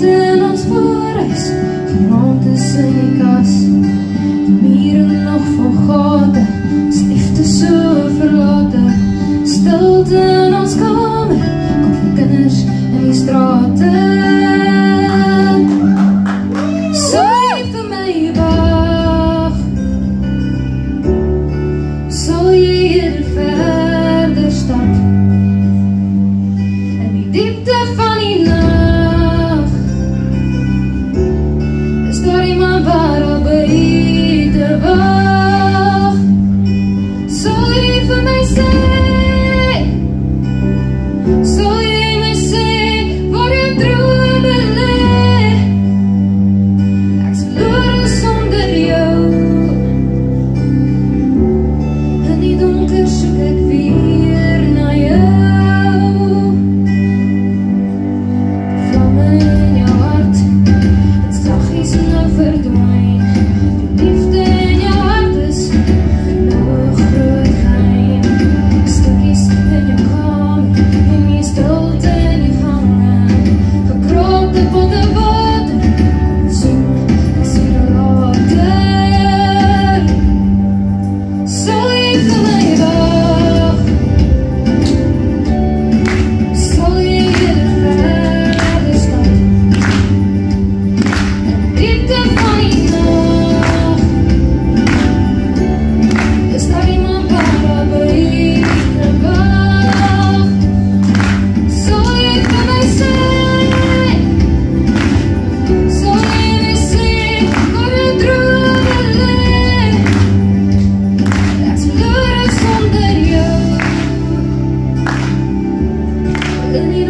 in ons voorhuis, geraamd is in die kas. Die mure nog vol gate, ons liefde so verlate. Stilte in ons kamer, kom van kinders in die strate. Sal jy vir my wag? Sal jy hier verder stap? In die diepte van die nag, is daar iemand waar al buite wag? Sal jy vir my sê? Sal jy my sê waar jou drome lê? Ek's verlore sonder jou. In die donker soek ek weer na jou. Die vlamme in jou hart, het saggies nou verdwyn. Die liefde in jou hart is nou 'n groot geheim. Stukkies in jou kamer, en die stilte in die gange. Gekroopte potte water, kom soen, ek sien jou later. Sal jy vir my wag? Sal jy hier verder stap? In die diepte van die nag, is daar iemand waar al buite wag? Sal jy vir my sê? Sal jy my sê waar jou drome lê? Ek's verlore sonder jou. In die